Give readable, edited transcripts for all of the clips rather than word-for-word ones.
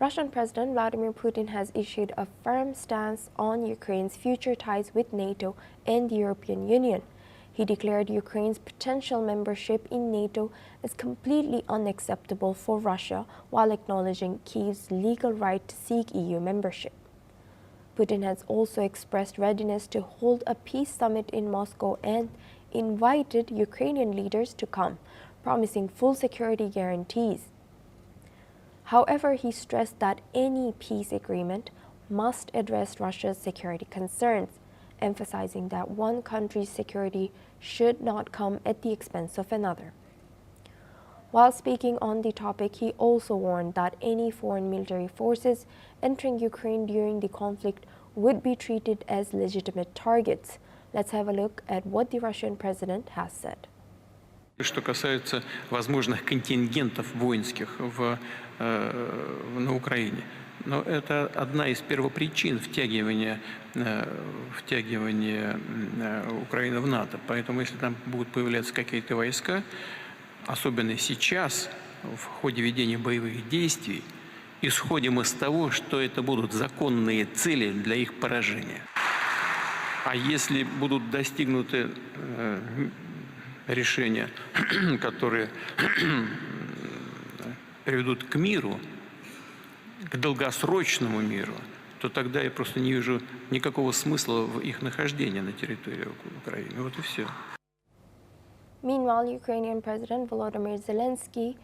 Russian President Vladimir Putin has issued a firm stance on Ukraine's future ties with NATO and the European Union. He declared Ukraine's potential membership in NATO as completely unacceptable for Russia while acknowledging Kyiv's legal right to seek EU membership. Putin has also expressed readiness to hold a peace summit in Moscow and invited Ukrainian leaders to come, promising full security guarantees. However, he stressed that any peace agreement must address Russia's security concerns, emphasizing that one country's security should not come at the expense of another. While speaking on the topic, he also warned that any foreign military forces entering Ukraine during the conflict would be treated as legitimate targets. Let's have a look at what the Russian president has said. Что касается возможных контингентов воинских на Украине. Но это одна из первопричин втягивания Украины в НАТО. Поэтому если там будут появляться какие-то войска, особенно сейчас, в ходе ведения боевых действий, исходим из того, что это будут законные цели для их поражения. А если будут достигнуты решения, которые приведут к миру, к долгосрочному миру, то тогда я просто не вижу никакого смысла в их нахождении на территории Украины. Вот и все. Meanwhile, Ukrainian President Volodymyr Zelenskyy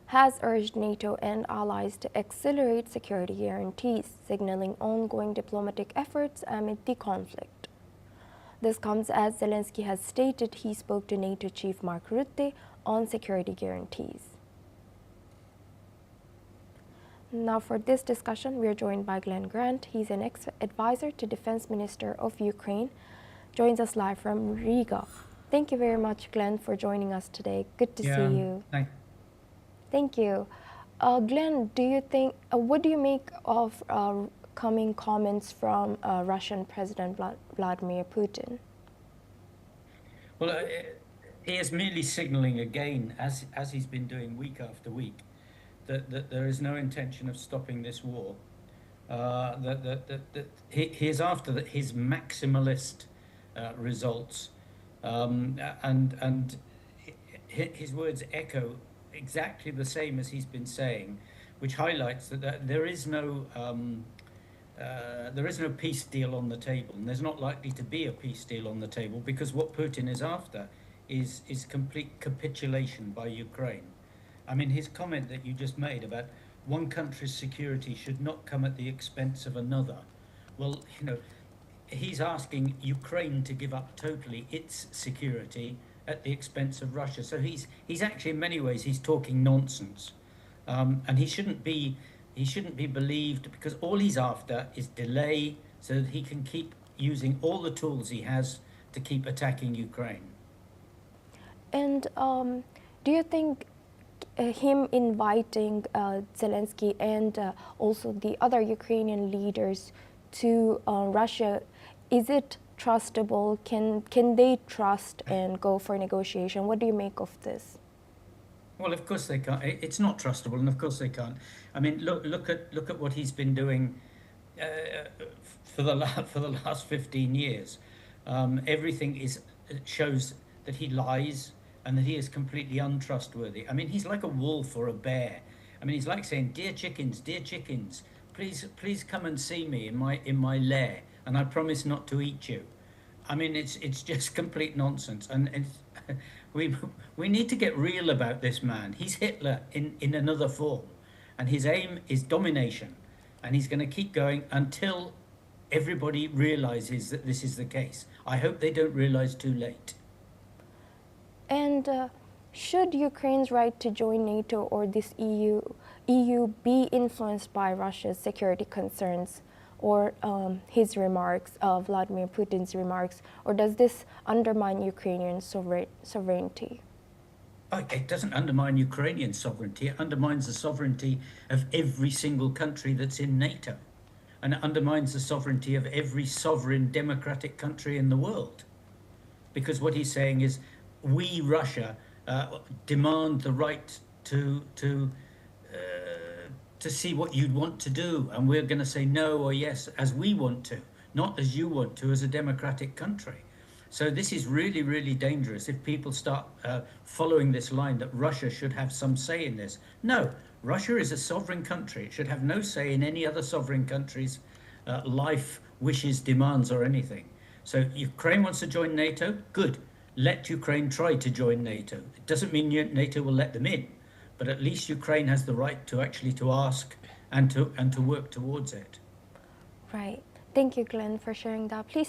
has urged NATO and allies to accelerate security guarantees, signaling ongoing diplomatic efforts amid the conflict. This comes as Zelenskyy has stated he spoke to NATO chief Mark Rutte on security guarantees. Now for this discussion, we are joined by Glenn Grant. He's an ex-advisor to Defense Minister of Ukraine, joins us live from Riga. Thank you very much, Glenn, for joining us today. Good to see you. Thank you. Glenn, what do you make of coming comments from Russian President Vladimir Putin? Well, he is merely signaling again, as he's been doing week after week, that there is no intention of stopping this war. That he is after his maximalist results, and his words echo exactly the same as he's been saying, which highlights that there is no peace deal on the table, and there's not likely to be a peace deal on the table, because what Putin is after is complete capitulation by Ukraine. I mean, his comment that you just made about one country's security should not come at the expense of another. Well, he's asking Ukraine to give up totally its security at the expense of Russia. So he's actually, in many ways, he's talking nonsense, and he shouldn't be believed, because all he's after is delay so that he can keep using all the tools he has to keep attacking Ukraine. And do you think him inviting Zelenskyy and also the other Ukrainian leaders to Russia, is it trustable? Can they trust and go for negotiation? What do you make of this? Well, of course they can't. It's not trustable, and of course they can't. I mean, look at what he's been doing for the last 15 years. Everything shows that he lies and that he is completely untrustworthy. I mean, he's like a wolf or a bear. I mean, he's like saying, dear chickens, please come and see me in my lair, and I promise not to eat you. I mean, it's just complete nonsense, and we need to get real about this man. He's Hitler in another form, and his aim is domination, and he's going to keep going until everybody realizes that this is the case. I hope they don't realize too late. And should Ukraine's right to join NATO or this EU be influenced by Russia's security concerns, or his remarks, Vladimir Putin's remarks, or does this undermine Ukrainian sovereignty? It doesn't undermine Ukrainian sovereignty. It undermines the sovereignty of every single country that's in NATO, and it undermines the sovereignty of every sovereign democratic country in the world. Because what he's saying is, we, Russia, demand the right to to see what you'd want to do, and we're going to say no or yes as we want to, not as you want to as a democratic country. So this is really, really dangerous if people start following this line that Russia should have some say in this. No, Russia is a sovereign country. It should have no say in any other sovereign country's life, wishes, demands, or anything. So Ukraine wants to join NATO, good. Let Ukraine try to join NATO. It doesn't mean NATO will let them in, but at least Ukraine has the right to actually to ask and to work towards it. Right. Thank you, Glenn, for sharing that. Please